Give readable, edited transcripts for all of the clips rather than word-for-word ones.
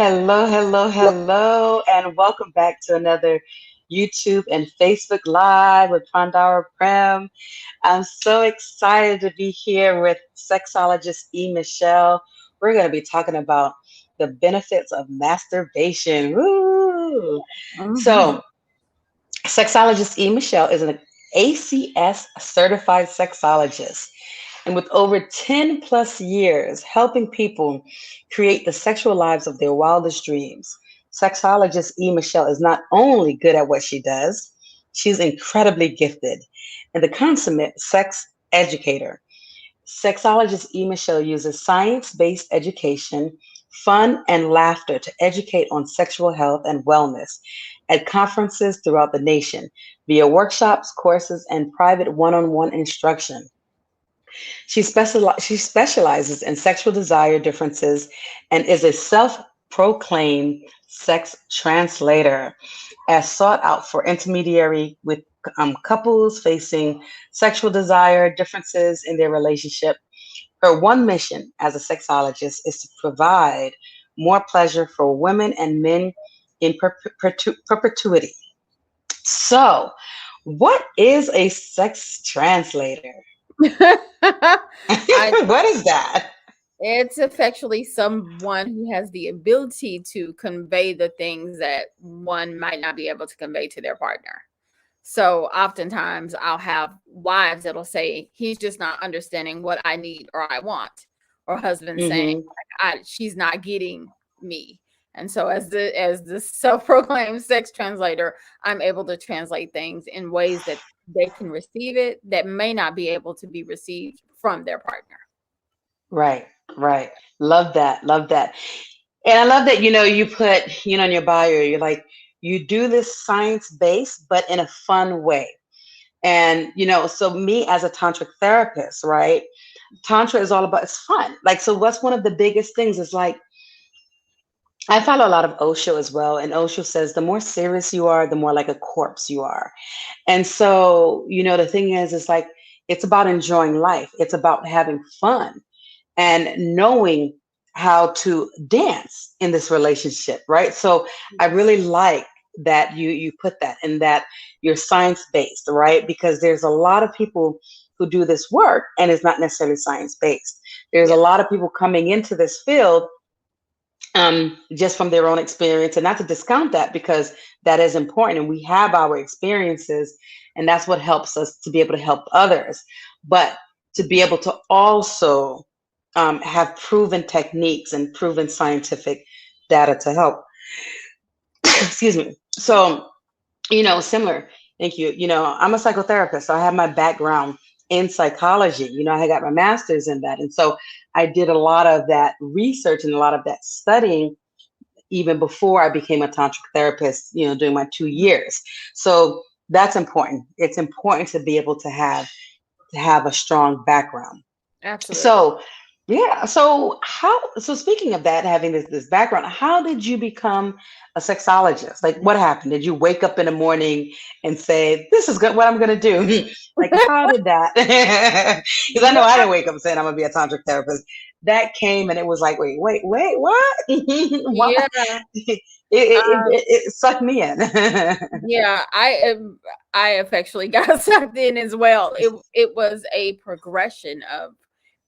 Hello, hello, hello, and welcome back to another YouTube and Facebook Live with Pandara Prem. I'm so excited to be here with Sexologist E Michelle. We're going to be talking about the benefits of masturbation. Woo! Mhm. So, Sexologist E Michelle is an ACS Certified Sexologist. And with over 10 plus years helping people create the sexual lives of their wildest dreams, sexologist E. Michelle is not only good at what she does, she's incredibly gifted and the consummate sex educator. Sexologist E. Michelle uses science based education, fun, and laughter to educate on sexual health and wellness at conferences throughout the nation via workshops, courses, and private one on one instruction. She specializes in sexual desire differences and is a self proclaimed sex translator, as sought out for intermediary with couples facing sexual desire differences in their relationship. Her one mission as a sexologist is to provide more pleasure for women and men in perpetuity. So, what is a sex translator? I What is that? it's effectually someone who has the ability to convey the things that one might not be able to convey to their partner. So oftentimes I'll have wives that'll say, he's just not understanding what I need or I want, or husbands saying, Hmm. she's not getting me. And so as the self-proclaimed sex translator, I'm able to translate things in ways that they can receive it that may not be able to be received from their partner. Right, right. Love that. Love that. And I love that, you put, in your bio, you're like, you do this science based, but in a fun way. And, so me as a tantric therapist, right? Tantra is all about, it's fun. Like, so what's one of the biggest things is like, I follow a lot of Osho as well. And Osho says the more serious you are, the more like a corpse you are. And so, the thing is, it's like, it's about enjoying life. It's about having fun and knowing how to dance in this relationship, right? So I really like that you put that and that you're science based, right? Because there's a lot of people who do this work and it's not necessarily science based. There's a Yeah. lot of people coming into this field just from their own experience, and not to discount that because that is important, and we have our experiences, and that's what helps us to be able to help others. But to be able to also have proven techniques and proven scientific data to help. Excuse me. So, similar. Thank you. I'm a psychotherapist, so I have my background in psychology. I got my master's in that. And so I did a lot of that research and a lot of that studying even before I became a tantric therapist, during my 2 years. So that's important. It's important to be able to have a strong background. Absolutely. So yeah. So speaking of that, having this background, how did you become a sexologist? Like what happened? Did you wake up in the morning and say, this is good what I'm gonna do? Like how did that? Because I know I didn't wake up saying I'm gonna be a tantric therapist. That came and it was like, wait, what? What? Yeah, It sucked me in. yeah, I effectually got sucked in as well. It was a progression of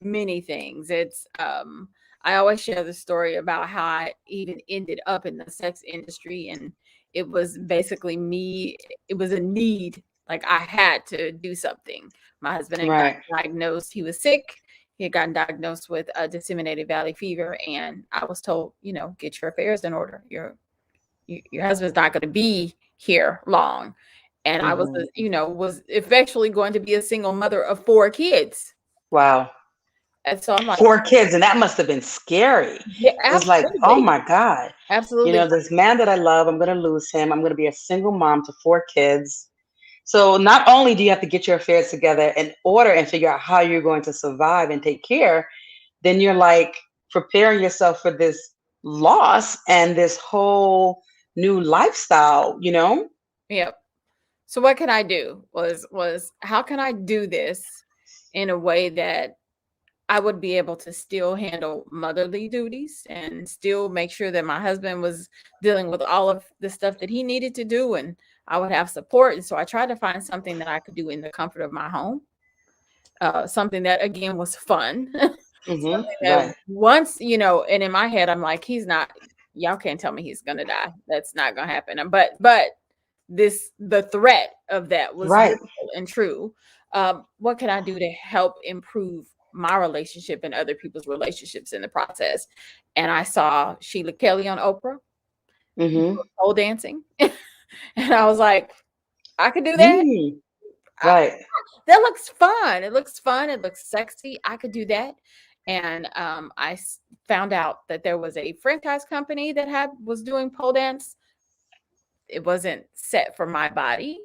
many things. I always share the story about how I even ended up in the sex industry, and it was basically me, it was a need. Like I had to do something. My husband had gotten Right. diagnosed, he was sick. He had gotten diagnosed with a disseminated valley fever, and I was told, get your affairs in order. Your husband's not going to be here long. And I was, Hmm. was eventually going to be a single mother of 4 kids. Wow. And so I'm like, 4 kids, and that must have been scary. yeah, It's like, oh absolutely. my God, Absolutely. this man that I love, I'm going to lose him. I'm going to be a single mom to 4 kids. So not only do you have to get your affairs together in order and figure out how you're going to survive and take care, then you're like preparing yourself for this loss and this whole new lifestyle. Yep. So what can I do was how can I do this in a way that I would be able to still handle motherly duties and still make sure that my husband was dealing with all of the stuff that he needed to do, and I would have support. And so I tried to find something that I could do in the comfort of my home, something that again was fun. Something that Right. once, and in my head, I'm like, he's not, y'all can't tell me he's gonna die. That's not gonna happen. But the threat of that was real Right. and true. What can I do to help improve my relationship and other people's relationships in the process? And I saw Sheila Kelly on Oprah Mm-hmm. pole dancing, and I was like, I could do that. Mm. I, Right. that looks fun. It looks fun. It looks sexy. I could do that. And found out that there was a franchise company that was doing pole dance. It wasn't set for my body,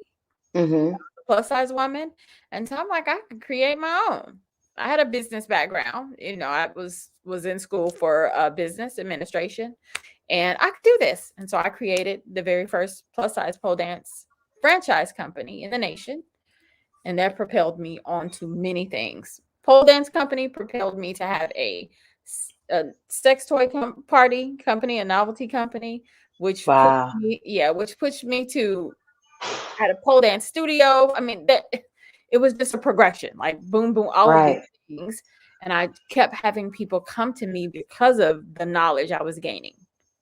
Mm-hmm. plus size woman. And so I'm like, I could create my own. I had a business background. I was in school for business administration, and I could do this. And so I created the very first plus size pole dance franchise company in the nation. And that propelled me on to many things. Pole dance company propelled me to have a sex toy party company, a novelty company, Wow. which pushed me to at a pole dance studio. I mean, that it was just a progression, like boom, boom, all of these Right. things. And I kept having people come to me because of the knowledge I was gaining.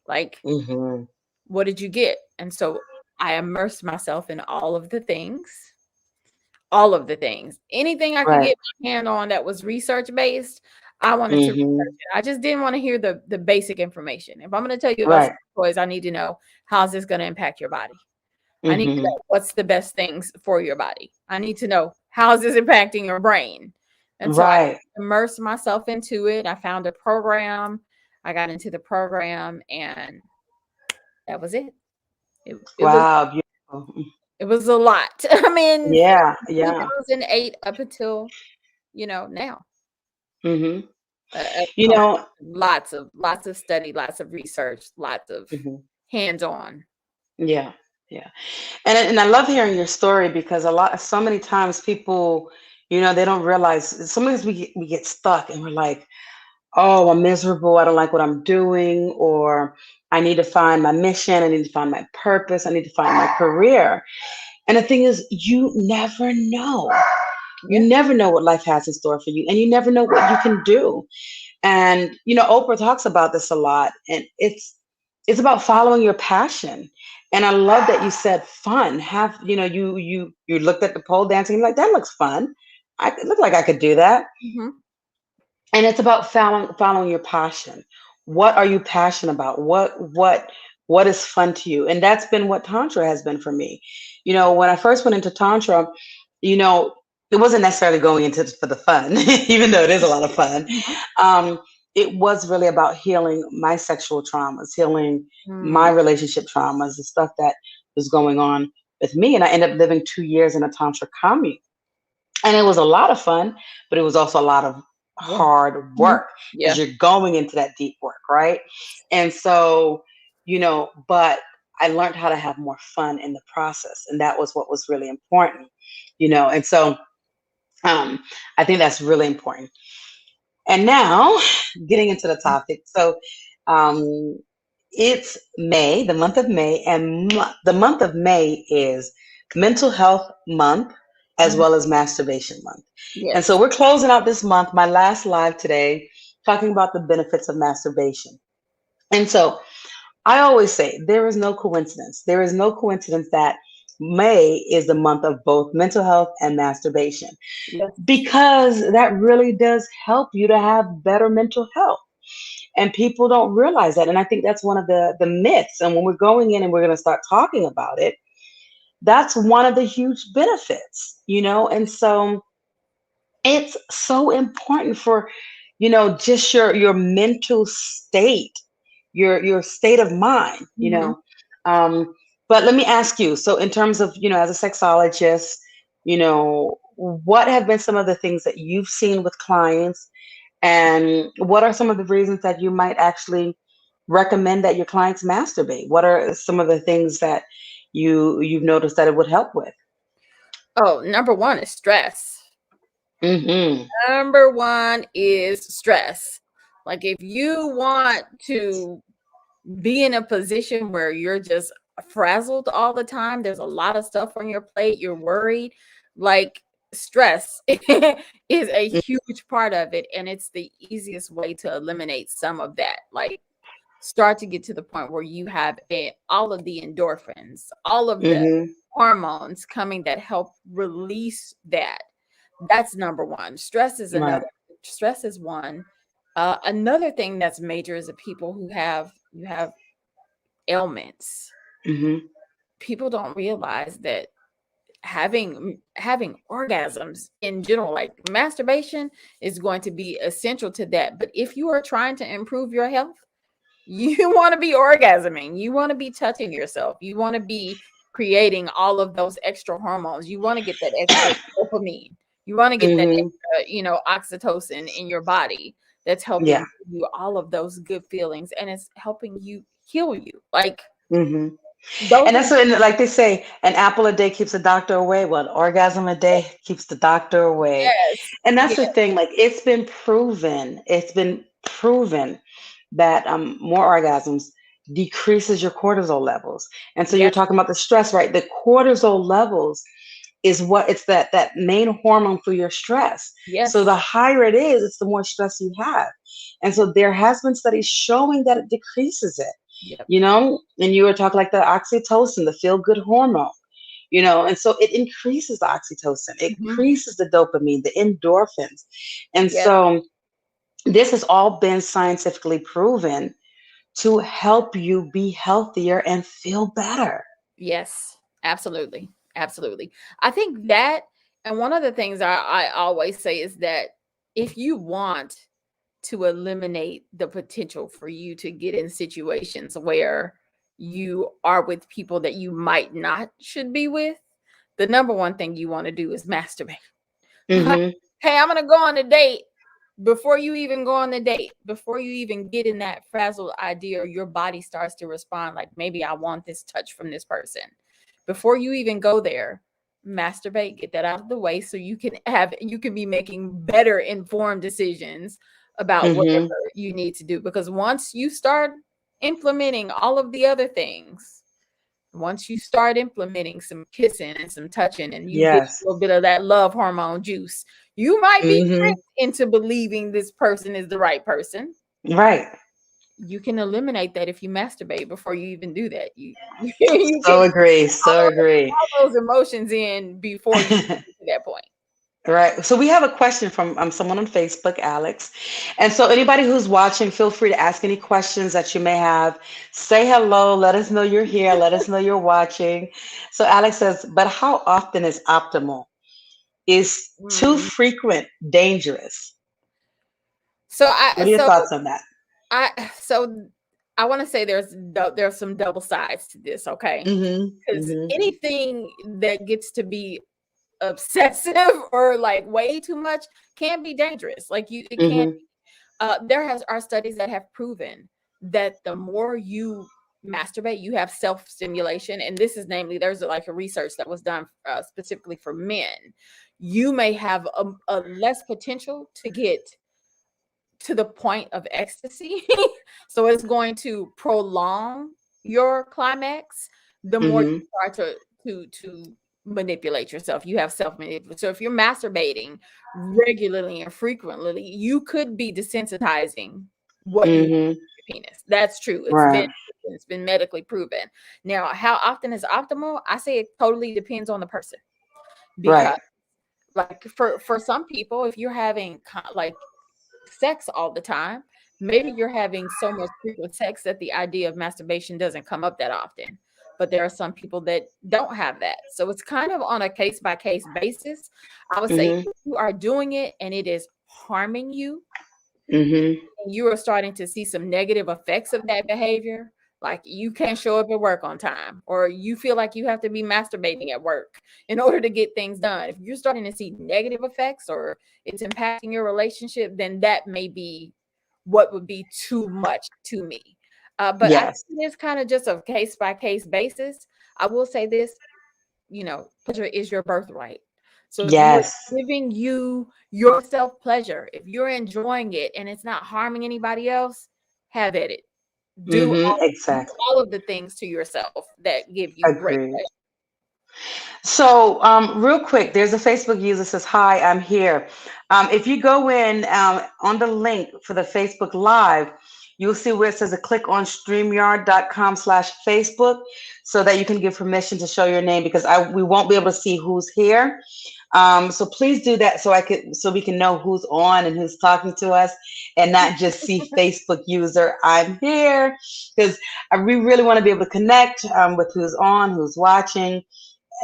Like, Mm-hmm. what did you get? And so I immersed myself in all of the things. Anything I could Right. get my hand on that was research based, I wanted to research Mm-hmm. it. I just didn't want to hear the basic information. If I'm going to tell you about Right. sex toys, I need to know, how's this going to impact your body. I need to Mm-hmm. know what's the best things for your body. I need to know, how is this impacting your brain. And so I Right. immersed myself into it. I found a program. I got into the program, and that was it. It was Wow. Beautiful. it was a lot. I mean, Yeah. from Yeah. 2008 up until now. Mm-hmm. A You program, know. lots of study, lots of research, lots of Mhm. hands-on. Yeah. Yeah. And I love hearing your story because so many times people, they don't realize. Sometimes we get stuck and we're like, oh, I'm miserable. I don't like what I'm doing, or I need to find my mission. I need to find my purpose. I need to find my career. And the thing is, you never know. You Yeah. never know what life has in store for you, and you never know what you can do. And Oprah talks about this a lot, and it's about following your passion. And I love that you said fun. Have you looked at the pole dancing, you're like, that looks fun. It looked like I could do that. Mhm. And it's about following your passion. What are you passionate about? What is fun to you? And that's been what tantra has been for me. When I first went into tantra, you know it wasn't necessarily going into it for the fun, even though it is a lot of fun. Mhm. um, it was really about healing my sexual traumas, healing my Mm. relationship traumas, the stuff that was going on with me. And I ended up living 2 years in a tantra commune, and it was a lot of fun, but it was also a lot of Yeah. hard Mhm. work because Yeah. you're going into that deep work, right? And so, but I learned how to have more fun in the process, and that was what was really important. And so, um, I think that's really important. And now, getting into the topic. So, um, it's May, the month of May, and the month of May is Mental Health Month as Mhm. well as Masturbation Month. And so Yes. we're closing out this month, my last live today, talking about the benefits of masturbation. And so I always say there is no coincidence. There is no coincidence that May is the month of both mental health and masturbation, Yes. because that really does help you to have better mental health. And people don't realize that. And I think that's one of the myths. And when we're going in and we're going to start talking about it, that's one of the huge benefits. And so it's so important for, just your mental state, your state of mind. Mhm. um but let me ask you, so in terms of, as a sexologist, what have been some of the things that you've seen with clients, and what are some of the reasons that you might actually recommend that your clients masturbate? What are some of the things that you've noticed that it would help with? Oh, number one is stress. Mm-hmm. Number one is stress. Like if you want to be in a position where you're just frazzled all the time, there's a lot of stuff on your plate, you're worried, like stress is a huge part of it. And it's the easiest way to eliminate some of that. Like start to get to the point where you have all of the endorphins, all of the Mm-hmm. hormones coming that help release that. That's number one. Stress is Right. another. Stress is one. Another thing that's major is the people who have ailments. Mm-hmm. People don't realize that having orgasms in general, like masturbation, is going to be essential to that. But if you are trying to improve your health, you want to be orgasming, you want to be touching yourself, you want to be creating all of those extra hormones, you want to get that extra dopamine, you want to get that Mm-hmm. extra, oxytocin in your body that's helping Yeah. give you all of those good feelings, and it's helping you heal you. Like Mm-hmm. those And are that's what, and like they say, an apple a day keeps the doctor away. Well, an orgasm a day keeps the doctor away. yes, And that's the yes, thing, like it's been proven that more orgasms decreases your cortisol levels. And so you're yes, talking about the stress, right? The cortisol levels is what it's that main hormone for your stress. So the yes, higher it is, it's the more stress you have. And so there has been studies showing that it decreases it, yep, and you were talking like the oxytocin, the feel good hormone, and so it increases the oxytocin, it hmm, increases the dopamine, the endorphins. And yes, so this has all been scientifically proven to help you be healthier and feel better. yes, absolutely, absolutely. I think that, and one of the things I always say is that if you want to eliminate the potential for you to get in situations where you are with people that you might not should be with, the number one thing you want to do is masturbate. Like, Hmm. hey, I'm gonna go on a date. Before you even go on the date, before you even get in that frazzled idea, or your body starts to respond like, maybe I want this touch from this person. Before you even go there, masturbate, get that out of the way so you can be making better informed decisions about whatever Hmm. you need to do. Because once you start implementing all of the other things, once you start implementing some kissing and some touching, and you get Yes. a little bit of that love hormone juice, you might be Hmm. tricked into believing this person is the right person. Right. You can eliminate that if you masturbate before you even do that. You can So agree. all So agree. those emotions in before you get to that point. Right. So we have a question from someone on Facebook, Alex. And so anybody who's watching, feel free to ask any questions that you may have. Say hello. Let us know you're here. Let us know you're watching. So Alex says, but how often is optimal? Is too Mm. frequent dangerous? So What I are your so thoughts on that? so I want to say there's some double sides to this, okay? Mm-hmm. Because Mm-hmm. anything that gets to be obsessive or like way too much can be dangerous. Like it can. Mm-hmm. There has are studies that have proven that the more you masturbate, you have self stimulation, and this is namely there's like a research that was done specifically for men. You may have a less potential to get to the point of ecstasy. So it's going to prolong your climax the more Mm-hmm. you start to manipulate yourself. You have self manipulation. So if you're masturbating regularly and frequently, you could be desensitizing what you Mm-hmm. your penis. That's true. Right. It's been medically proven. Now, how often is optimal? I say it totally depends on the person, Right. because like for some people, if you're having like sex all the time, maybe you're having so much frequent sex that the idea of masturbation doesn't come up that often. But there are some people that don't have that. So it's kind of on a case by case basis. I would say Mm-hmm. if you are doing it and it is harming you, Mm-hmm. and you are starting to see some negative effects of that behavior, like you can't show up at work on time, or you feel like you have to be masturbating at work in order to get things done. If you're starting to see negative effects or it's impacting your relationship, then that may be what would be too much to me. But I Yes. think it is kind of just a case by case basis. I will say this, pleasure is your birthright. So if you're Yes. giving you yourself pleasure, if you're enjoying it and it's not harming anybody else, have at it. Do Mm-hmm. do Exactly. all of the things to yourself that give you great Agreed. So, real quick, there's a Facebook user that says, "Hi, I'm here." If you go in on the link for the Facebook Live, you'll see where it says a click on StreamYard.com/Facebook, so that you can give permission to show your name, because we won't be able to see who's here. So please do that so we can know who's on and who's talking to us, and not just see Facebook user "I'm here," because we really want to be able to connect with who's on, who's watching,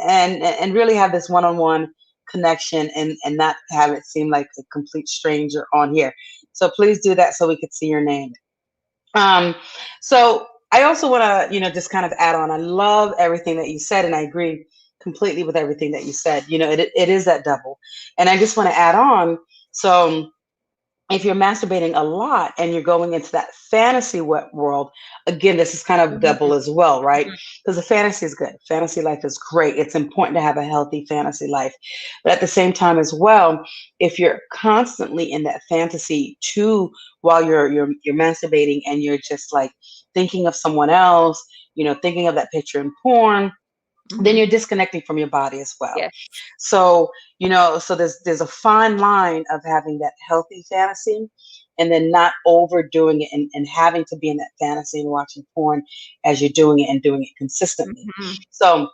and really have this one-on-one connection, and not have it seem like a complete stranger on here. So please do that so we could see your name. um so I also want to, just kind of add on. I love everything that you said, and I agree completely with everything that you said. It is that double. And I just want to add on. So if you're masturbating a lot and you're going into that fantasy world, again, this is kind of double Mhm, as well, right? mhm, Because the fantasy is good. Fantasy life is great. It's important to have a healthy fantasy life. But at the same time as well, if you're constantly in that fantasy too, while you're masturbating, and you're just like thinking of someone else, thinking of that picture in porn, then mhm. you're disconnecting from your body as well. Yes. So, so there's a fine line of having that healthy fantasy, and then not overdoing it, and having to be in that fantasy and watching porn as you're doing it, and doing it consistently. Mhm. So,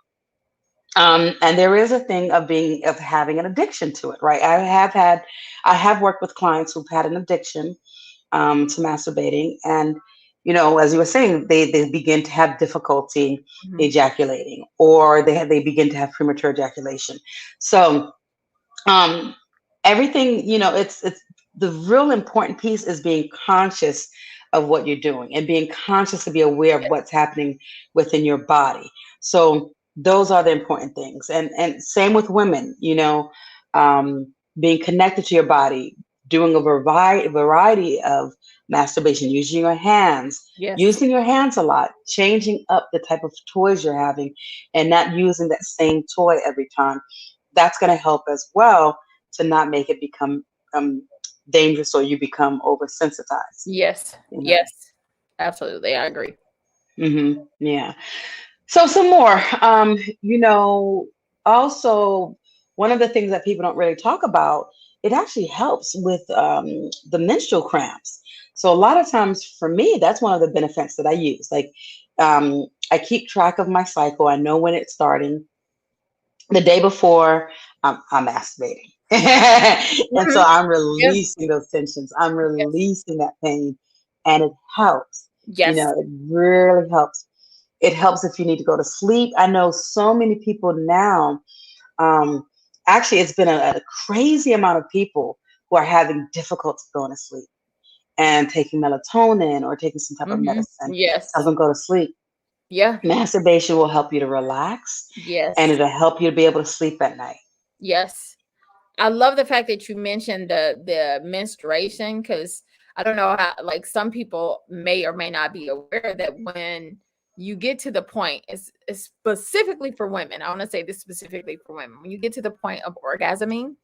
and there is a thing of having an addiction to it, right? I have worked with clients who've had an addiction to masturbating. And, as you were saying, they begin to have difficulty Mhm. ejaculating, or they begin to have premature ejaculation. So, um, everything, it's the real important piece is being conscious of what you're doing, and being conscious to be aware of what's Yes. happening within your body. So those are the important things. And same with women, being connected to your body, doing a variety of masturbation, Yes. using your hands a lot, changing up the type of toys you're having, and not using that same toy every time. That's going to help as well, to not make it become um, dangerous, or you become oversensitized. Yes. You know. Yes. Absolutely. I agree. Yeah. So some more. Also, one of the things that people don't really talk about, it actually helps with the menstrual cramps. So a lot of times for me, that's one of the benefits that I use. Like, I keep track of my cycle. I know when it's starting. The day before, I'm masturbating. And so Mhm. I'm Yep. releasing those tensions. I'm Yes. releasing that pain, and it helps. Yes. It really helps. It helps if you need to go to sleep. I know so many people now. Um, Actually, it's been a crazy amount of people who are having difficulty going to sleep, and taking melatonin or taking some type of Mhm. medicine to help Yes. them go to sleep. Yeah. Masturbation will help you to relax, and Yes. it'll help you to be able to sleep at night. Yes. I love the fact that you mentioned the menstruation, because I don't know how, like, some people may or may not be aware that when you get to the point, it's specifically for women. I want to say this specifically for women. When you get to the point of orgasming,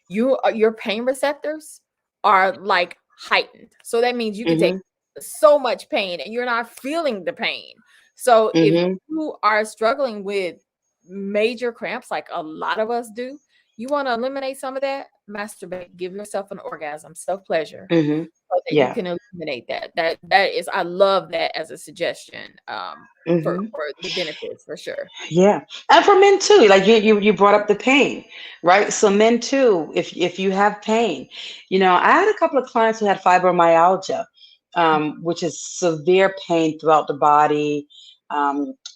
your pain receptors are like heightened. So that means you can take Mhm. so much pain and you're not feeling the pain. So if Mhm. you are struggling with major cramps, like a lot of us do, you want to eliminate some of that, masturbate, give yourself an orgasm, self-pleasure, Mhm. so that you Yeah. can eliminate that. That is, I love that as a suggestion, Mhm. for the benefits for sure. Yeah. And for men too, like you brought up the pain, right? So men too, if you have pain, I had a couple of clients who had fibromyalgia, which is severe pain throughout the body,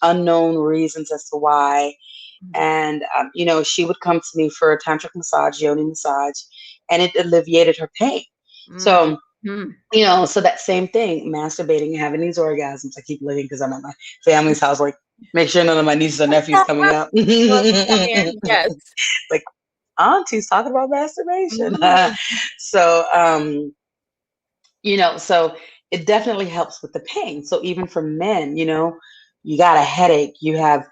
unknown reasons as to why. Mhm. And she would come to me for a tantric massage, yoni massage, and it alleviated her pain. So, Mhm. so that same thing, masturbating and having these orgasms. I keep looking because I'm at my family's house, like, make sure none of my nieces or nephews coming up. Once you come in, yes. Like, auntie's talking about masturbation. Mhm. So, so it definitely helps with the pain. So even for men, you got a headache, you have,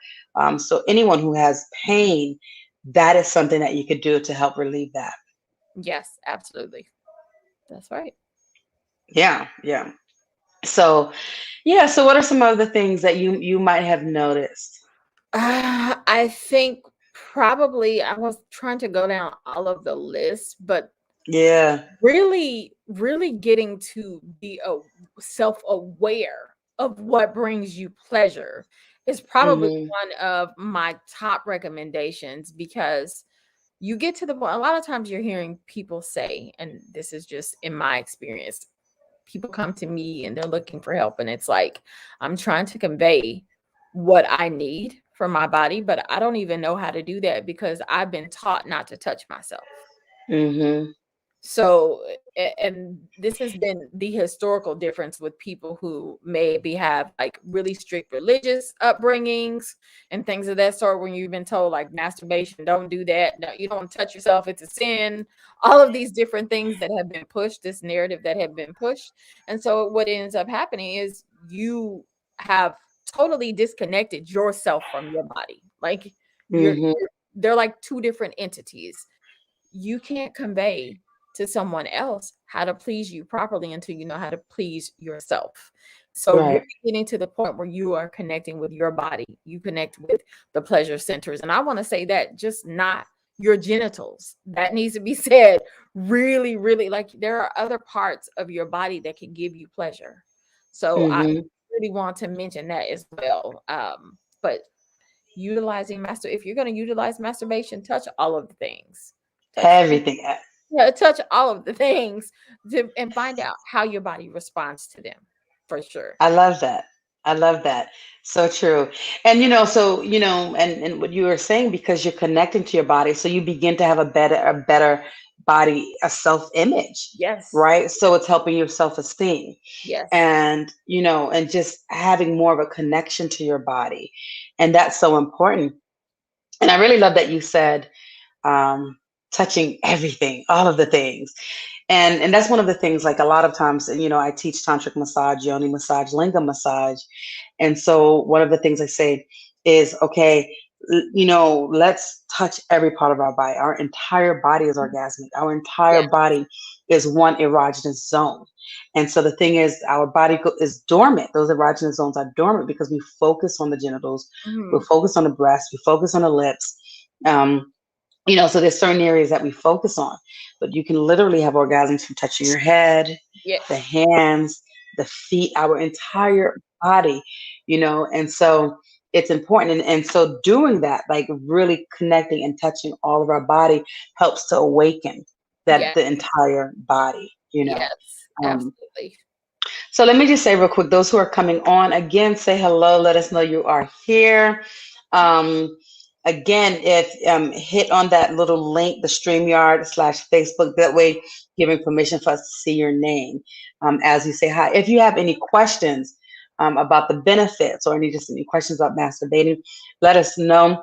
so anyone who has pain, that is something that you could do to help relieve that. Yes, absolutely. That's right. Yeah, yeah. So, yeah, so what are some other things that you might have noticed? I think probably I was trying to go down all of the lists, but Yeah. really getting to be self-aware of what brings you pleasure is probably Mhm. one of my top recommendations, because you get to the point, a lot of times you're hearing people say, and this is just in my experience, people come to me and they're looking for help, and it's like I'm trying to convey what I need for my body, but I don't even know how to do that because I've been taught not to touch myself. Mhm. So, and this has been the historical difference with people who maybe have like really strict religious upbringings and things of that sort, when you've been told like masturbation, don't do that, no, you don't touch yourself, it's a sin, all of these different things that have been pushed, this narrative that have been pushed. And so what ends up happening is you have totally disconnected yourself from your body. Like Mhm. they're like two different entities. You can't convey to someone else how to please you properly until you know how to please yourself. So really Right. getting to the point where you are connecting with your body, you connect with the pleasure centers. And I want to say that just not your genitals. That needs to be said really, really, like there are other parts of your body that can give you pleasure. So I Mhm. really want to mention that as well. But utilizing if you're going to utilize masturbation, touch all of the things. Touch Everything. Yeah, touch all of the things and find out how your body responds to them, for sure. I love that. I love that. So true. And so and what you were saying, because you're connecting to your body, so you begin to have a better body, a self-image, Yes. right? So it's helping your self-esteem. Yes. And just having more of a connection to your body. And that's so important. And I really love that you said um touching everything, all of the things. And that's one of the things, like a lot of times, I teach tantric massage, yoni massage, lingam massage. And so one of the things I say is, okay, let's touch every part of our body. Our entire body is orgasmic. Our entire Yeah. body is one erogenous zone. And so the thing is, our body is dormant. Those erogenous zones are dormant because we focus on the genitals, we Mhm. focus on the breast, we focus on the lips. So there's certain areas that we focus on, but you can literally have orgasms from touching your head, the Yes. hands, the feet, our entire body, and so it's important. And so doing that, like really connecting and touching all of our body, helps to awaken that Yes. the entire body. Yes. Um, Absolutely. so let me just say real quick, those who are coming on, again, say hello. Let us know you are here. Um, again, if hit on that little link, the StreamYard/Facebook, that way giving permission for us to see your name as you say hi. If you have any questions about the benefits, or any questions about masturbating, let us know.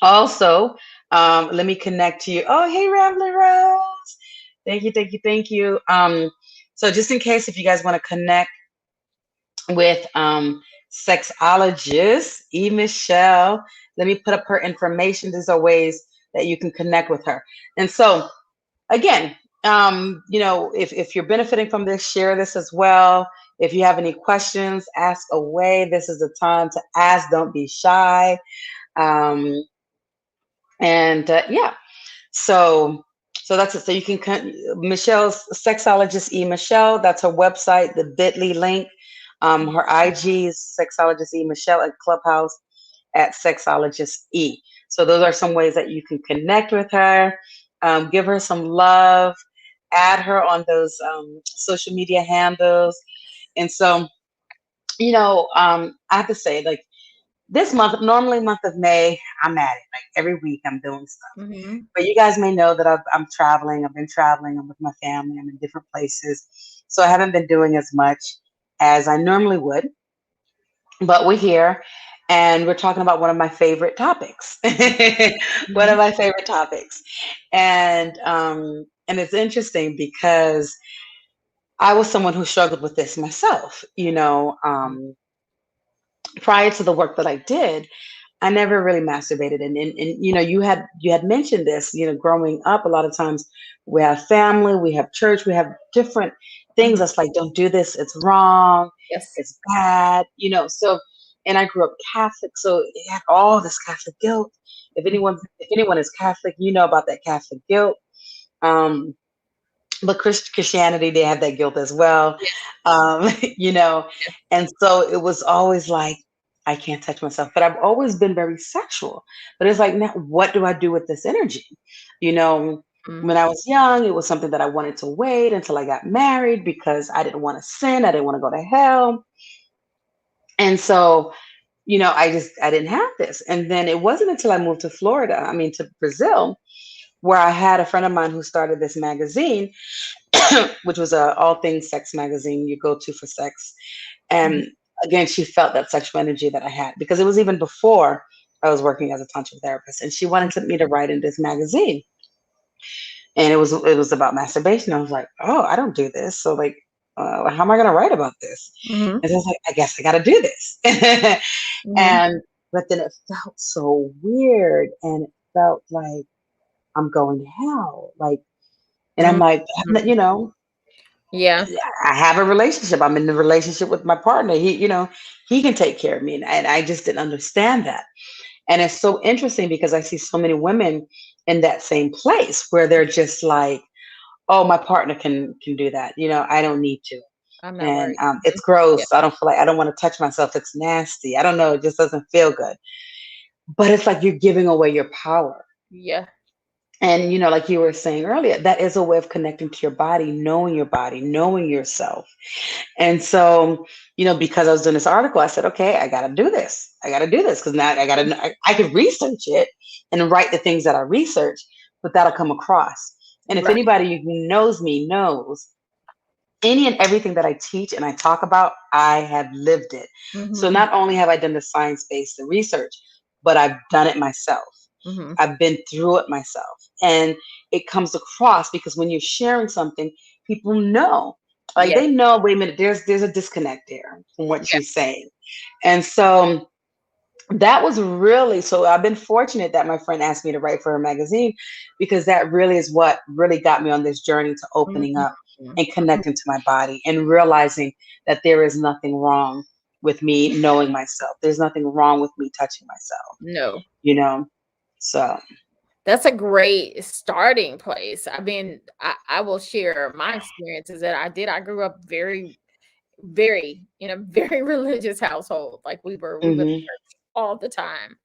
Also, let me connect to you. Oh, hey, Rambler Rose. Thank you, thank you, thank you. So just in case, if you guys want to connect with Sexologist E Michelle, let me put up her information. These are ways that you can connect with her. And so again, if you're benefiting from this, share this as well. If you have any questions, ask away. This is the time to ask. Don't be shy. Um, and yeah, so that's it. So you can Michelle's Sexologist E Michelle. That's her website. The Bitly link. Her IG is Sexologist E Michelle, at Clubhouse at Sexologist E. So those are some ways that you can connect with her. Give her some love. Add her on those social media handles. And so I have to say, like, this month, normally month of May, I'm at it. Like every week, I'm doing stuff. Hmm. But you guys may know that I'm traveling. I've been traveling. I'm with my family. I'm in different places. So I haven't been doing as much as I normally would. But we're here and we're talking about one of my favorite topics. One of Hmm. my favorite topics. And it's interesting because I was someone who struggled with this myself, prior to the work that I did. I never really masturbated, and you had mentioned this. Growing up, a lot of times we have family, we have church, we have different things Mhm. that's like, don't do this, it's wrong, Yes. it's bad. So, and I grew up Catholic, so it had all this Catholic guilt. If anyone is Catholic, you know about that Catholic guilt. Um, but Christianity, they have that guilt as well. Yes. Um, you know, Yeah. and so it was always like, I can't touch myself, but I've always been very sexual. But it's like, now what do I do with this energy? You know, Mm. when I was young, it was something that I wanted to wait until I got married because I didn't want to sin, I didn't want to go to hell. And so, I didn't have this. And then it wasn't until I moved to Florida, I mean to Brazil, where I had a friend of mine who started this magazine, which was a all things sex magazine you go to for sex. Mhm. And again, she felt that sexual energy that I had because it was even before I was working as a tantra therapist, and she wanted me to write in this magazine, and it was about masturbation. I was like, oh, I don't do this, so like, how am I going to write about this? Mhm. And so I was like, I guess I got to do this. Mhm. And but then it felt so weird, and it felt like I'm going to hell, like, and I'm Mhm. like, you know, Yeah. I have a relationship. I'm in the relationship with my partner. He can take care of me. And I just didn't understand that. And it's so interesting because I see so many women in that same place where they're just like, oh, my partner can do that. I don't need to. I'm not And worried. it's Mhm. Yeah. gross. I don't feel like I don't want to touch myself. It's nasty. I don't know. It just doesn't feel good. But it's like you're giving away your power. Yeah. And like you were saying earlier, that is a way of connecting to your body, knowing yourself. And so, because I was doing this article, I said, okay, I got to do this. I got to do this because now I could research it and write the things that I research, but that'll come across. And if Right. anybody who knows me knows any and everything that I teach and I talk about, I have lived it. So Mhm. not only have I done the science based, the research, but I've done it myself. Mhm. I've been through it myself. And it comes across because when you're sharing something, people know. Like Yes. they know, wait a minute, there's a disconnect there from what Yeah. she's saying. And so that was really, so I've been fortunate that my friend asked me to write for her magazine because that really is what really got me on this journey to opening Mhm. up and connecting to my body and realizing that there is nothing wrong with me knowing myself. There's nothing wrong with me touching myself, No. you know? So, That's a great starting place. I mean, I will share my experiences that I did. I grew up very in a very religious household. Like we were in hmm church all the time.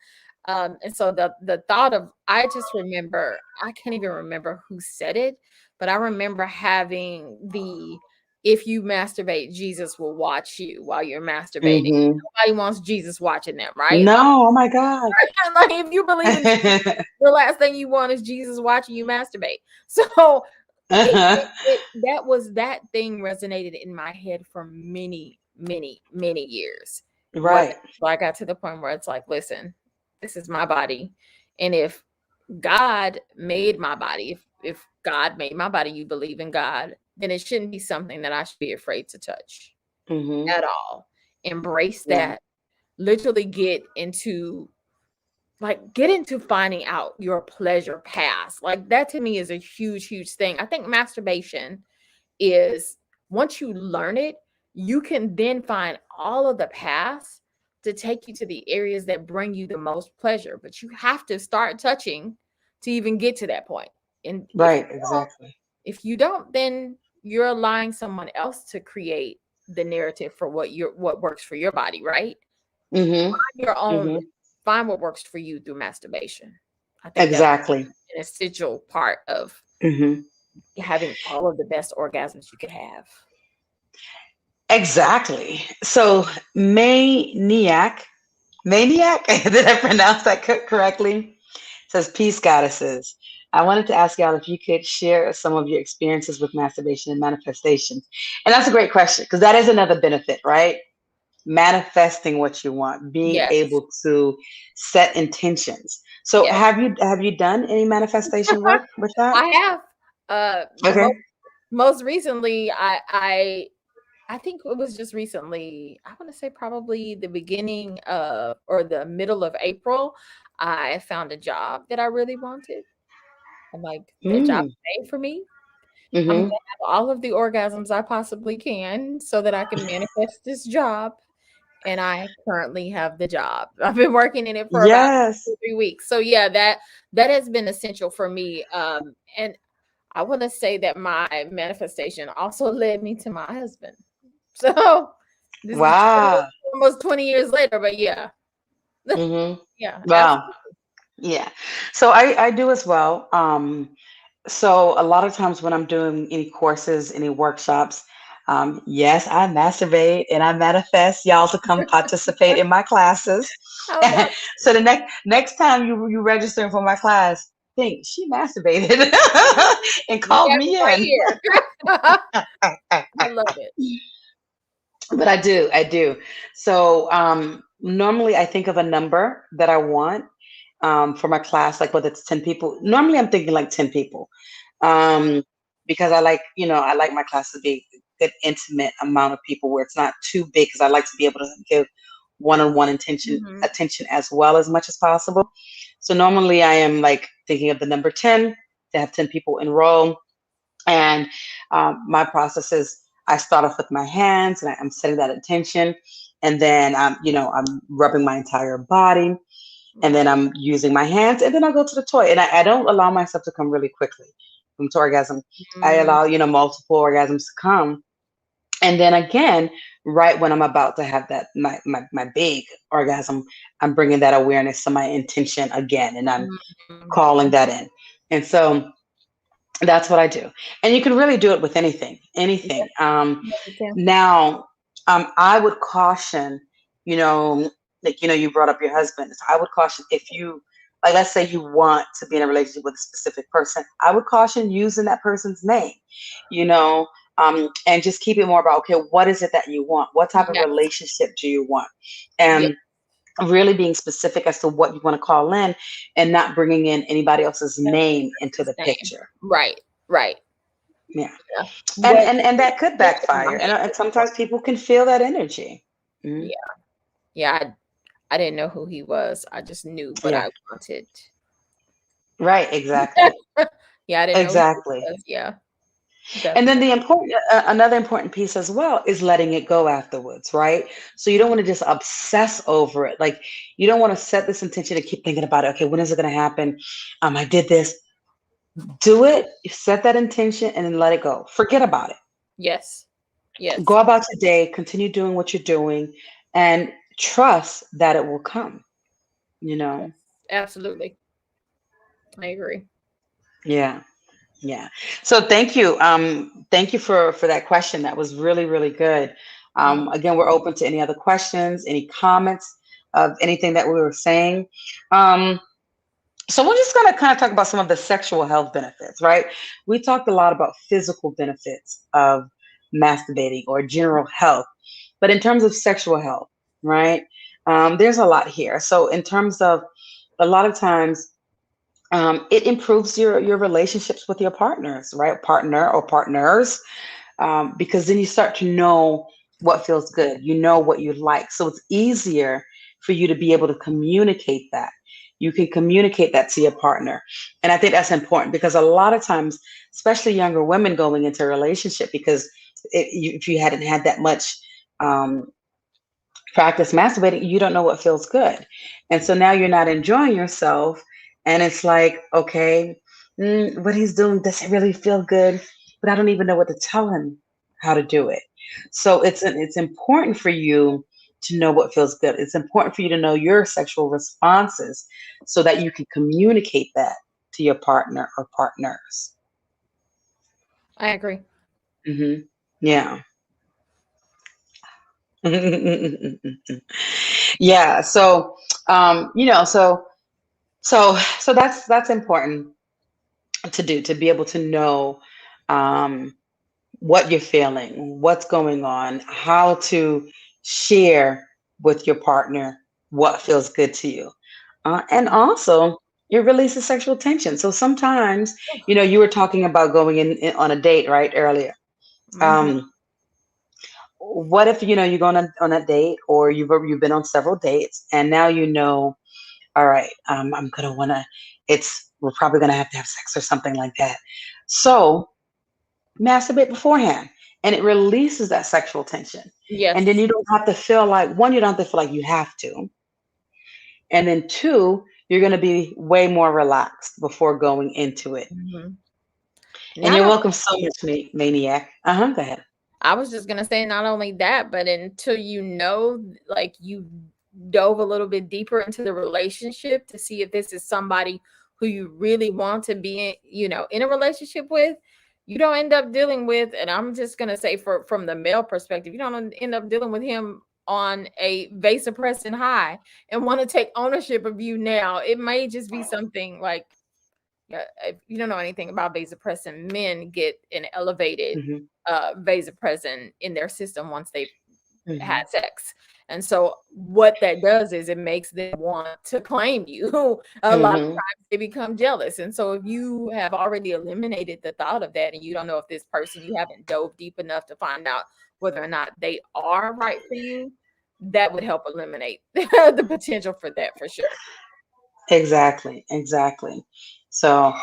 And so the thought of I just remember, I can't even remember who said it, but I remember having the if you masturbate, Jesus will watch you while you're masturbating. hmm Nobody wants Jesus watching them, right? No, oh my God. Like if you believe in Jesus, the last thing you want is Jesus watching you masturbate. So that was that thing resonated in my head for many, many, many years. What Right. so I got to the point where it's like, listen, this is my body. And if God made my body, if God made my body, you believe in God, then it shouldn't be something that I should be afraid to touch hmm at all. Embrace Yeah. that. Literally get into finding out your pleasure past. Like that to me is a huge, huge thing. I think masturbation is once you learn it, you can then find all of the paths to take you to the areas that bring you the most pleasure. But you have to start touching to even get to that point. And Right. Exactly. if you don't, then you're allowing someone else to create the narrative for what works for your body, right? hmm Your own hmm find what works for you through masturbation. I think that's Exactly. an essential part of hmm having all of the best orgasms you could have. Exactly. So, Maniac, did I pronounce that correctly? Says, peace goddesses. I wanted to ask y'all if you could share some of your experiences with masturbation and manifestation. And that's a great question because that is another benefit, right? Manifesting what you want, being Yes. able to set intentions. So Yes. have you done any manifestation work with that? I have the Okay. most recently I I think it was just recently, I want to say probably the beginning of or the middle of April, I found a job that I really wanted. I'm like, that job Mm. is made for me. I'm gonna Hmm. have all of the orgasms I possibly can so that I can manifest this job. And I currently have the job. I've been working in it for about Yes. 2 3 weeks. So yeah, that has been essential for me. And I want to say that my manifestation also led me to my husband. So this is Wow. almost 20 years later, but yeah. Hmm. Yeah, Wow. absolutely. Yeah. So I do as well. So a lot of times when I'm doing any courses, any workshops, yes, I masturbate and I manifest y'all to come participate in my classes. How about So the next time you register for my class, think she masturbated and you called got me me right in. here? I love it. But I do. So normally I think of a number that I want for my class, like whether it's 10 people. Normally I'm thinking like 10 people um, because I like, I like my class to be a good, intimate amount of people where it's not too big because I like to be able to give one-on-one Mhm. attention as well as much as possible. So normally I am like thinking of the number 10 to have 10 people enroll. And my process is I start off with my hands and I'm setting that intention. And then I'm rubbing my entire body and then Right. I'm using my hands, and then I go to the toy, and I don't allow myself to come really quickly from to orgasm. I Mm, allow multiple orgasms to come, and then again, right when I'm about to have that my big orgasm, I'm bringing that awareness to my intention again, and I'm mhm. calling that in, and so that's what I do. And you can really do it with anything, Yeah, anything. yeah, you can. Now, I would caution, you know, like, you brought up your husband. So I would caution if you, like, let's say you want to be in a relationship with a specific person, I would caution using that person's name, you know, and just keep it more about, okay, what is it that you want? What type of Yes. relationship do you want? Yeah. And really being specific as to what you want to call in and not bringing in anybody else's That's name into his the name. picture. Right. Right. Yeah. Yeah. And What and and that could what's in my backfire. And hand sometimes people can feel that energy. Mhm. Yeah. Yeah. I didn't know who he was. I just knew what Yeah. I wanted. Right, exactly. Yeah, I didn't know who he Exactly. was. Yeah, And then definitely. the important another important piece as well is letting it go afterwards, right? So you don't Mhm. want to just obsess over it. Like you don't want to set this intention and keep thinking about it. Okay, when is it going to happen? I did this. Do it. Set that intention and then let it go. Forget about it. Yes. Yes. Go about your day. Continue doing what you're doing, and trust that it will come. You Yes. know. Absolutely. I agree. Yeah. Yeah. So thank you for that question. That was really, really good. Mhm. Again, we're open to any other questions, any comments of anything that we were saying. Um, so we're just gonna kind of talk about some of the sexual health benefits, right? We talked a lot about physical benefits of masturbating or general health, but in terms of sexual health, right? There's a lot here. So in terms of a lot of times it improves your relationships with your partners, right? Partner or partners, because then you start to know what feels good. You know what you like, so it's easier for you to be able to communicate that. You can communicate that to your partner, and I think that's important because a lot of times, especially younger women going into a relationship, because if you hadn't had that much um, practice masturbating, you don't know what feels good. And so now you're not enjoying yourself. And it's like, okay, what he's doing doesn't really feel good, but I don't even know what to tell him how to do it. So it's important for you to know what feels good. It's important for you to know your sexual responses so that you can communicate that to your partner or partners. I agree. Yeah. Yeah. So, so that's important to do, to be able to know um, what you're feeling, what's going on, how to share with your partner what feels good to you, and also it releases sexual tension. So sometimes, you were talking about going in on a date right earlier. Mhm. Um, what if you go on a date, or you've been on several dates, and now all right, I'm gonna wanna. It's we're probably gonna have to have sex or something like that. So masturbate beforehand, and it releases that sexual tension. And then Yes. you don't have to feel like, one, you don't have to feel like you have to, and then two, you're gonna be way more relaxed before going into it. Mhm. And Not you're only welcome so much, Maniac. Go ahead. I was just gonna say not only that, but until you know, like you dove a little bit deeper into the relationship to see if this is somebody who you really want to be in, in a relationship with, you don't end up dealing with, and I'm just gonna say from the male perspective, you don't end up dealing with him on a vasopressin high and want to take ownership of you now. It may just be something like, yeah, if you don't know anything about vasopressin, men get an elevated Hmm. vasopressin in their system once they've had Hmm. sex. And so what that does is it makes them want to claim you. A lot of Hmm. times they become jealous. And so if you have already eliminated the thought of that and you don't know if this person, you haven't dove deep enough to find out whether or not they are right for you, that would help eliminate the potential for that for sure. Exactly, exactly. So,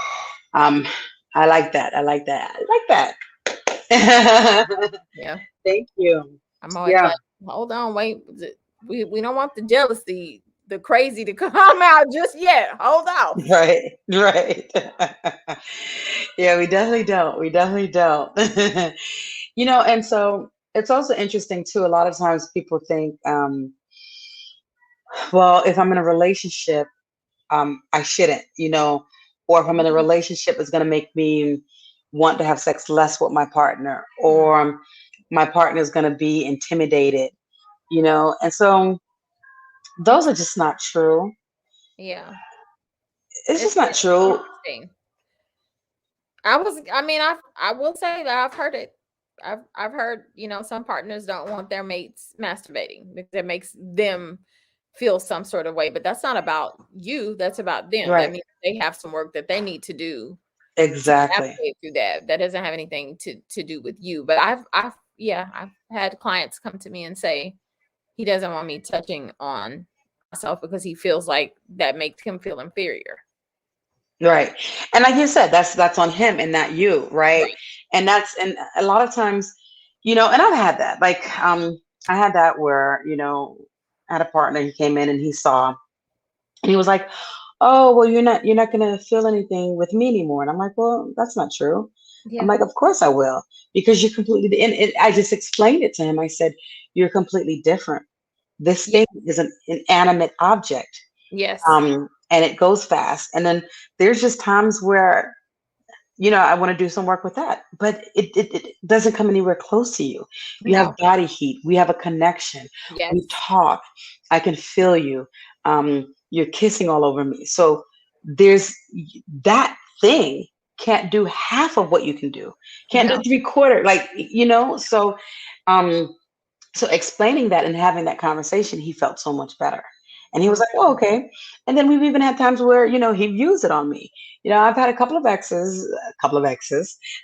um, I like that. I like that. I like that. Yeah. Thank you. I'm always Yeah. like, hold on, wait. We don't want the jealousy, the crazy to come out just yet. Hold off. Right. Right. Yeah, we definitely don't. We definitely don't. And so it's also interesting too. A lot of times people think, well, if I'm in a relationship, I shouldn't, or if I'm in a Mhm. relationship, it's going to make me want to have sex less with my partner, Mm, or my partner is going to be intimidated, and so those are just not true. yeah, It's just not it's true. interesting. I will say that I've heard it. I've heard, some partners don't want their mates masturbating because it makes them feel some sort of way, but that's not about you, that's about them. That Right. means they have some work that they need to do to Exactly. navigate through that. That doesn't have anything to do with you. But I've had clients come to me and say he doesn't want me touching on myself because he feels like that makes him feel inferior. Right. And like you said, that's on him and not you, right? Right. And a lot of times, and I've had that. Like, I had that where, I had a partner, he came in and he saw, and he was like, "Oh, well, you're not gonna feel anything with me anymore." And I'm like, "Well, that's not true." I'm Yeah. like, "Of course I will, because you're completely." And I just explained it to him. I said, "You're completely different. This Yeah. thing is an inanimate object, Yes. and it goes fast. And then there's just times where I want to do some work with that, but it doesn't come anywhere close to you. You have No. body heat. We have a connection. We Yes. talk. I can feel you. You're kissing all over me. So there's that thing can't do half of what you can do. Can't do No. three-quarter, like, um, so explaining that and having that conversation, he felt so much better. And he was Mm. like, "Oh, okay." And then we've even had times where, he used it on me. I've had a couple of exes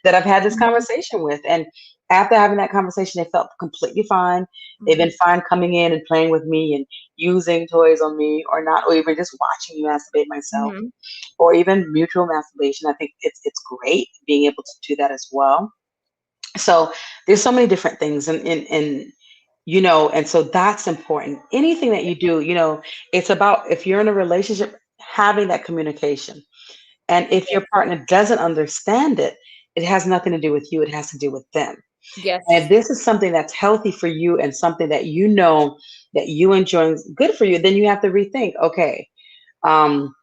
that I've had this Mhm. conversation with. And after having that conversation, they felt completely fine. They've been Mhm. fine coming in and playing with me and using toys on me, or not, or even just watching me masturbate myself, Mhm. or even mutual masturbation. I think it's great being able to do that as well. So there's so many different things, and so that's important. Anything that you do, it's about, if you're in a relationship, having that communication. And if your partner doesn't understand it, it has nothing to do with you, it has to do with them. And if Yes. this is something that's healthy for you and something that that you enjoy, is good for you, then you have to rethink, okay, um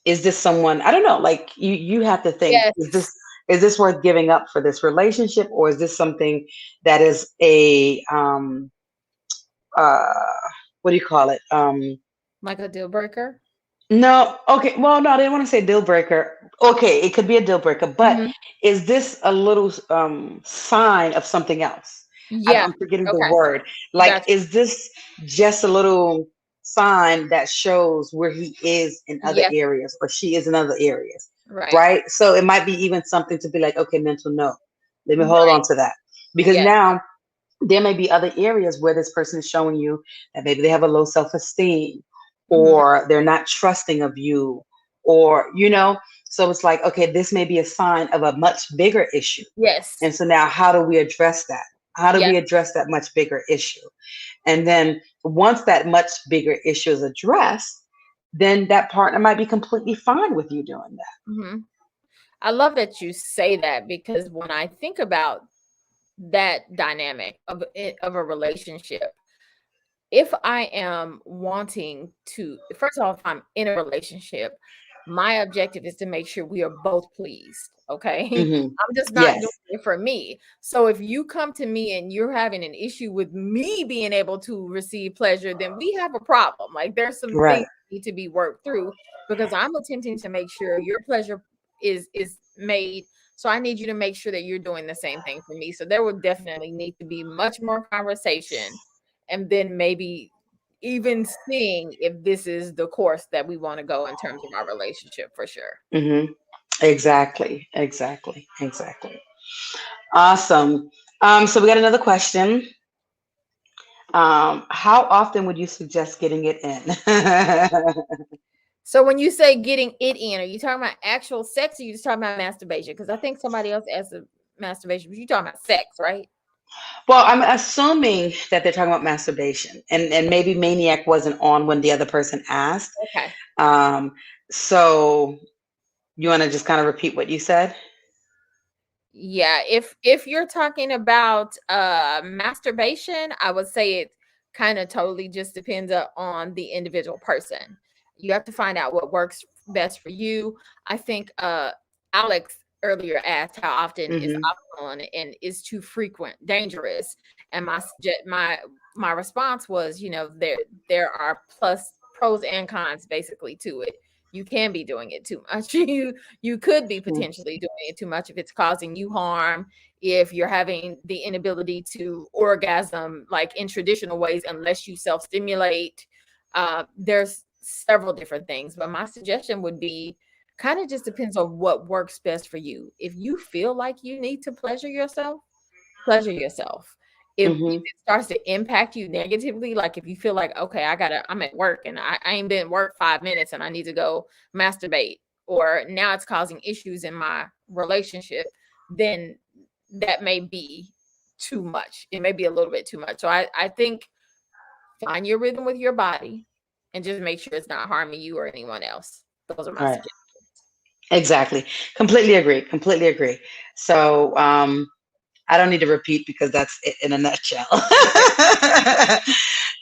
is this someone, I don't know, like, you have to think, is this Yes. worth giving up for this relationship, or is this something that is a uh what do you call it, Like a deal breaker? no, okay, well, no, I didn't want to say deal breaker. Okay, it could be a deal breaker, but Mhm. is this a little sign of something else? I'm, Yeah. I'm forgetting the Okay. word. Like, Gotcha. is this just a little sign that shows where he is in other Yes. areas, or she is in other areas, Right. right? So it might be even something to be like, okay, mental note. Let me hold Right. on to that, because Yes. now, there may be other areas where this person is showing you that maybe they have a low self-esteem, Mhm. or they're not trusting of you, or so it's like, okay, this may be a sign of a much bigger issue. Yes. And so now, how do we address that? How do Yeah. we address that much bigger issue? And then once that much bigger issue is addressed, then that partner might be completely fine with you doing that. Mhm. I love that you say that, because when I think about that dynamic of a relationship, if I am wanting to, first of all, if I'm in a relationship, my objective is to make sure we are both pleased. Okay. Hmm. I'm just not doing Yes. it for me. So if you come to me and you're having an issue with me being able to receive pleasure, then we have a problem. Like, there's some things Right. that need to be worked through, because I'm attempting to make sure your pleasure is made. So I need you to make sure that you're doing the same thing for me. So there would definitely need to be much more conversation, and then maybe even seeing if this is the course that we want to go in terms of our relationship, for sure. Hmm. Exactly. Exactly. Exactly. Awesome. So we got another question. How often would you suggest getting it in? So when you say getting it in, are you talking about actual sex, or you just talking about masturbation? Because I think somebody else asked the masturbation, but you talking about sex, right? Well, I'm assuming that they're talking about masturbation, and maybe Maniac wasn't on when the other person asked. Okay. Um, so you want to just kind of repeat what you said? Yeah, if you're talking about masturbation, I would say it kind of totally just depends on the individual person. You have to find out what works best for you. I think Alex earlier asked how often is Hmm. optimal, and is too frequent dangerous. And my response was, there are pros and cons basically to it. You can be doing it too much. You could be potentially doing it too much if it's causing you harm, if you're having the inability to orgasm like in traditional ways unless you self-stimulate. There's several different things, but my suggestion would be, kind of just depends on what works best for you. If you feel like you need to pleasure yourself. If Hmm. it starts to impact you negatively, like if you feel like, okay, I'm at work and I ain't been at work 5 minutes and I need to go masturbate, or now it's causing issues in my relationship, then that may be too much. It may be a little bit too much. So I think find your rhythm with your body and just make sure it's not harming you or anyone else. Those are my Right. suggestions. Exactly. Completely agree. Completely agree. So I don't need to repeat because that's it in a nutshell.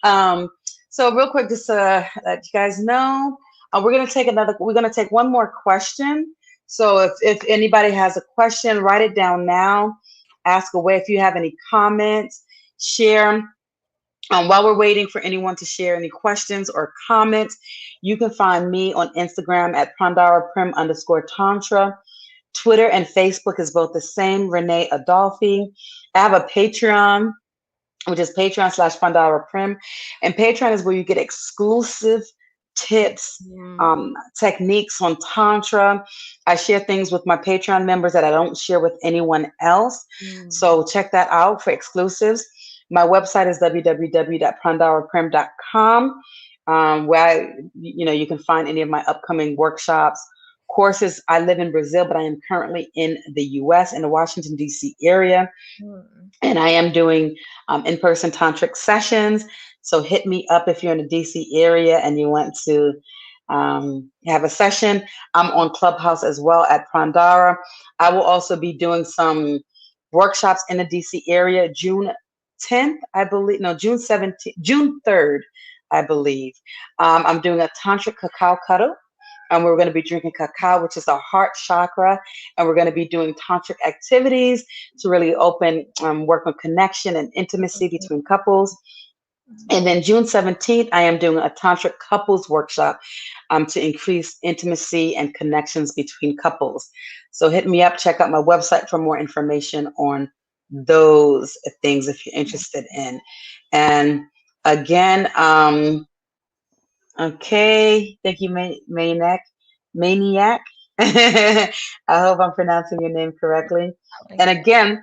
um, so real quick, just to let you guys know, we're gonna take one more question. So if anybody has a question, write it down now. Ask away. If you have any comments, share. While we're waiting for anyone to share any questions or comments, you can find me on Instagram at _Tantra. Twitter and Facebook is both the same, Renee Adolphi. I have a Patreon, which is Patreon/Pandara Prim. And Patreon is where you get exclusive tips, Mm, techniques on Tantra. I share things with my Patreon members that I don't share with anyone else. mm, So check that out for exclusives. My website is www.pandaraprim.com, where you can find any of my upcoming workshops, courses. I live in Brazil, but I am currently in the US, in the Washington, D.C. area, mm. and I am doing in-person tantric sessions. So hit me up if you're in the DC area and you want to have a session. I'm on Clubhouse as well at Prandara. I will also be doing some workshops in the DC area June 10th, I believe. No, June 17th, June 3rd, I believe. I'm doing a tantric cacao cuddle. And we're going to be drinking cacao, which is our heart chakra. And we're going to be doing tantric activities to really open, work on connection and intimacy between couples. And then June 17th, I am doing a tantric couples workshop to increase intimacy and connections between couples. So hit me up, check out my website for more information on those things if you're interested in. And again, okay, thank you, Maniac. Maniac. I hope I'm pronouncing your name correctly. And again,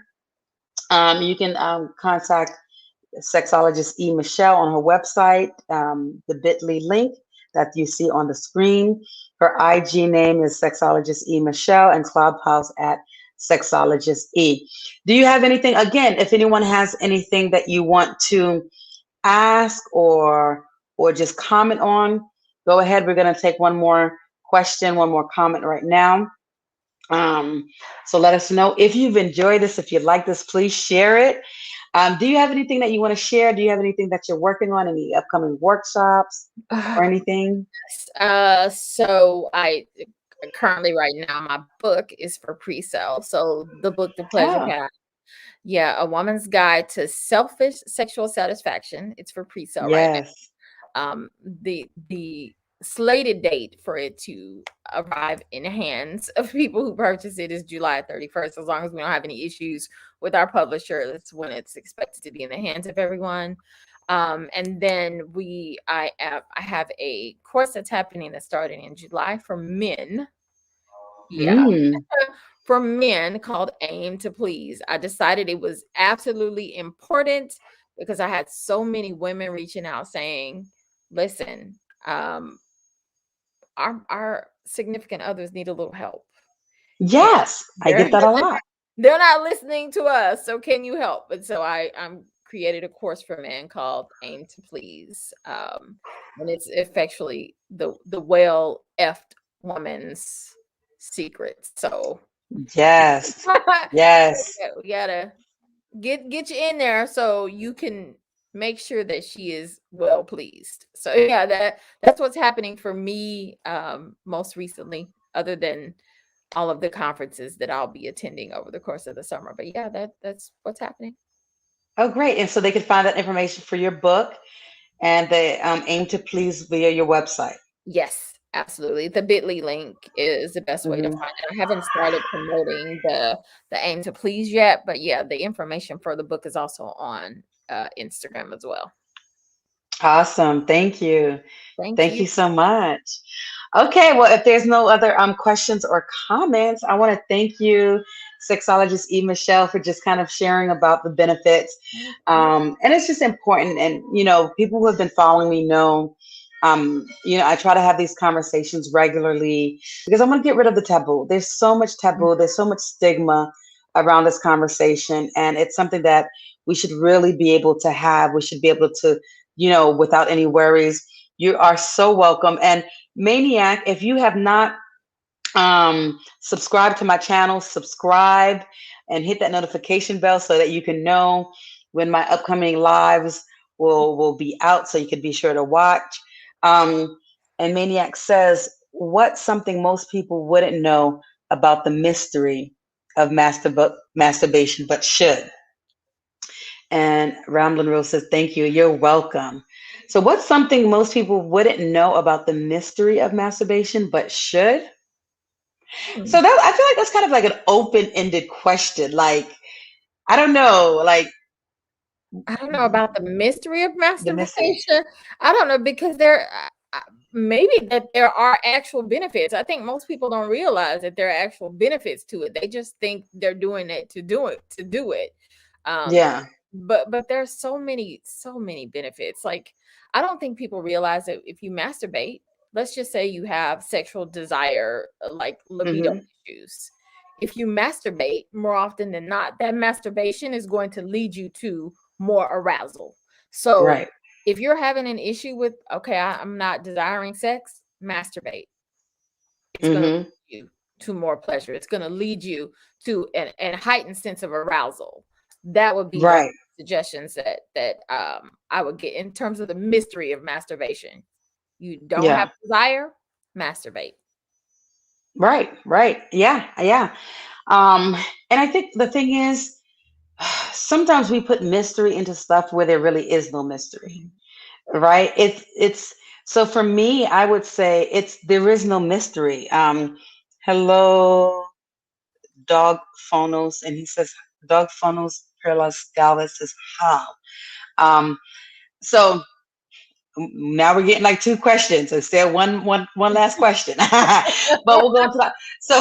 you can contact Sexologist E Michelle on her website, the bit.ly link that you see on the screen. Her IG name is Sexologist E Michelle and Clubhouse at Sexologist E. Do you have anything, again, if anyone has anything that you want to ask or just comment on, go ahead. We're going to take one more question, one more comment right now. Um, so let us know if you've enjoyed this. If you like this, please share it. Do you have anything that you want to share? Do you have anything that you're working on? Any upcoming workshops or anything? So I currently right now my book is for pre-sale. So the book, The Pleasure Oh, Path. Yeah, A Woman's Guide to Selfish Sexual Satisfaction. It's for pre-sale right now. yes. The slated date for it to arrive in the hands of people who purchase it is July 31st. As long as we don't have any issues with our publisher, that's when it's expected to be in the hands of everyone. And then I have a course that's happening that's starting in July for men. Yeah, Mm, for men, called Aim to Please. I decided it was absolutely important because I had so many women reaching out saying, listen, our significant others need a little help. And yes, I they're get that a lot. they're not listening to us. So can you help? And so I'm created a course for men called Aim to Please. And it's effectually the well effed woman's secret. So Yes, yes. we gotta get you in there so you can make sure that she is well pleased. So yeah, that's what's happening for me most recently, other than all of the conferences that I'll be attending over the course of the summer. But yeah, that's what's happening. Oh, great. And so they can find that information for your book and they Aim to Please via your website. Yes, absolutely. The bit.ly link is the best way to Mhm. find it. I haven't started promoting the Aim to Please yet, but yeah, the information for the book is also on Instagram as well. Awesome. Thank you. Thank Thank you. you so much. Okay, well, if there's no other questions or comments, I want to thank you, Sexologist E. Michelle, for just kind of sharing about the benefits. And it's just important. And, people who have been following me know, I try to have these conversations regularly because I want to get rid of the taboo. There's so much taboo, there's so much stigma around this conversation. And it's something that we should really be able to have. We should be able to, without any worries. You are so welcome. And Maniac, if you have not subscribed to my channel, subscribe and hit that notification bell so that you can know when my upcoming lives will be out, so you can be sure to watch. Um, and Maniac says, what's something most people wouldn't know about the mystery of masturbation but should? And Ramblin' Rose says, thank you. You're welcome. So, what's something most people wouldn't know about the mystery of masturbation but should? Hmm. So, that I feel like that's kind of like an open ended question. Like, I don't know, like I don't know about the mystery of the mystery. masturbation. I don't know because there maybe that there are actual benefits. I think most people don't realize that there are actual benefits to it. They just think they're doing it to do it. Um, Yeah. but there's so many benefits. Like I don't think people realize that if you masturbate, let's just say you have sexual desire, like libido Hmm. issues. If you masturbate more often than not, that masturbation is going to lead you to more arousal. So Right. if you're having an issue with, okay, I'm not desiring sex, masturbate. It's going to Hmm. lead you to more pleasure. It's going to lead you to an heightened sense of arousal. That would be one of Right. the suggestions that I would get in terms of the mystery of masturbation. You don't have Yeah. desire, masturbate. Right. Right. Yeah. Yeah. Um, and I think the thing is, sometimes we put mystery into stuff where there really is no mystery. Mhm. Right. It's so for me, I would say there is no mystery. Hello, dog phonos, and he says dog phonos perlas galvis is how. Um, so now we're getting like two questions instead of one last question. But we'll go into that. So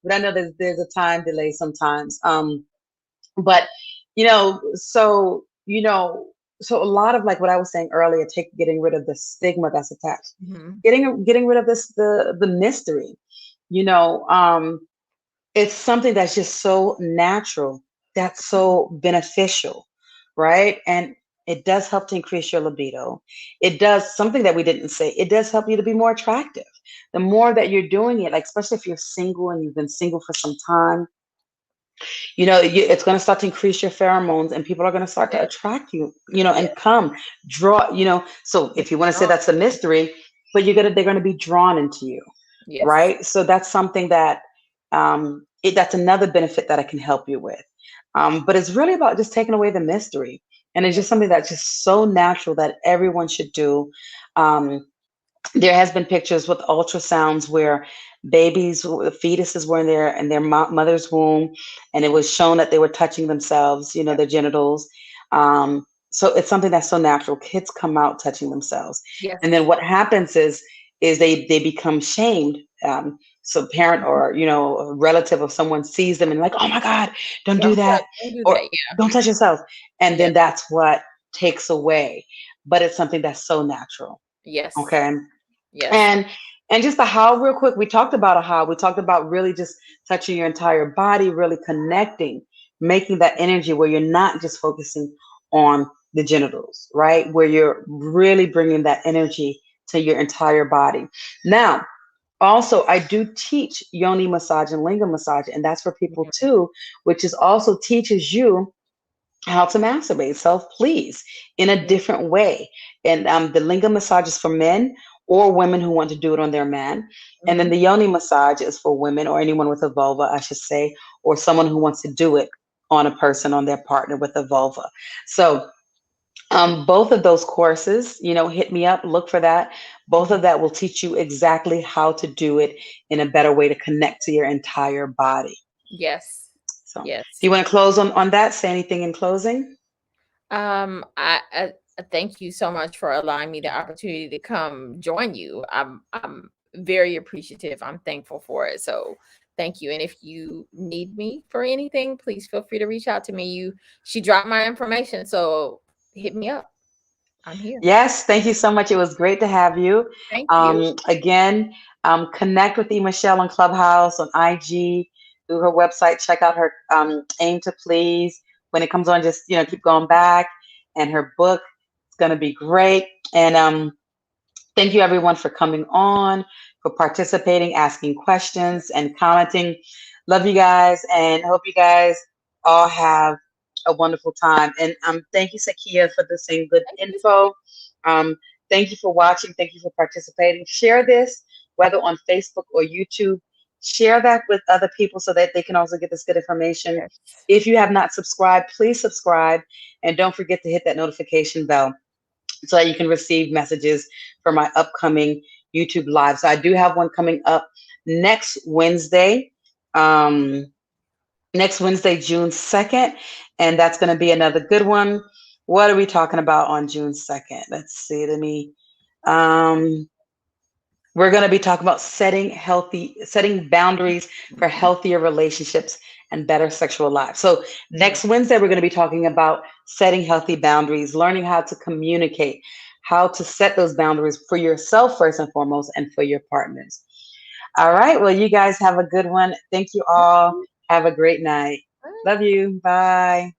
but I know there's a time delay sometimes. But So so a lot of like what I was saying earlier, getting rid of the stigma that's attached, Mhm. getting rid of the mystery. You know, it's something that's just so natural, that's so beneficial, right? And it does help to increase your libido. It does something that we didn't say. It does help you to be more attractive. The more that you're doing it, like especially if you're single and you've been single for some time, it's going to start to increase your pheromones, and people are going to start to Yes. attract you, and Yes. come draw. So Make if you it want to say strong. that's a mystery, but they're going to be drawn into you, Yes. right? So that's something that that's another benefit that I can help you with. But it's really about just taking away the mystery, and it's Yes. just something that's just so natural that everyone should do. Um, there has been pictures with ultrasounds where fetuses were in their mother's womb, and it was shown that they were touching themselves, Yep. their genitals. So it's something that's so natural. Kids come out touching themselves, and then Yes. what happens is they become shamed. So parent, Mhm. or a relative of someone sees them and like, oh my God, don't Oh, do yeah, that, don't do or that. Yeah. don't touch yourself, and Yeah. then that's what takes away. But it's something that's so natural. Yes. Okay. Yes. And just the how, real quick, we talked about a how. We talked about really just touching your entire body, really connecting, making that energy where you're not just focusing on the genitals, right? Where you're really bringing that energy to your entire body. Now, also, I do teach yoni massage and linga massage, and that's for people Mhm. too, which is also teaches you how to masturbate, self please in a Mhm. different way. And the lingam massage is for men or women who want to do it on their man. And then Mhm. the yoni massage is for women, or anyone with a vulva, I should say, or someone who wants to do it on a person, on their partner with a vulva. So both of those courses, hit me up, look for that. Both Mhm. of that will teach you exactly how to do it in a better way to connect to your entire body. Yes. So, do Yes. you want to close on that? Say anything in closing? I thank you so much for allowing me the opportunity to come join you. I'm very appreciative. I'm thankful for it. So thank you. And if you need me for anything, please feel free to reach out to me. She dropped my information, so hit me up. I'm here. Yes, thank you so much. It was great to have you. Thank you. Again, connect with E Michelle on Clubhouse, on IG, through her website. Check out her Aim to Please. When it comes on, just keep going back. And her book is going to be great. And thank you everyone for coming on, for participating, asking questions, and commenting. Love you guys, and hope you guys all have a wonderful time. And thank you, Sakia, for the same good Thank you. info. Um, thank you for watching. Thank you for participating. Share this, whether on Facebook or YouTube. Share that with other people so that they can also get this good information. Yes. If you have not subscribed, please subscribe, and don't forget to hit that notification bell so that you can receive messages for my upcoming YouTube live. So I do have one coming up next Wednesday, um, June 2nd, and that's going to be another good one. What are we talking about on June 2nd? Let's see. Um, we're going to be talking about setting boundaries for Mhm. healthier relationships and better sexual lives. So Mhm. next Wednesday, we're going to be talking about setting healthy boundaries, learning how to communicate, how to set those boundaries for yourself first and foremost, and for your partners. All right. Well, you guys have a good one. Thank you all. Have a great night. Love you. Bye.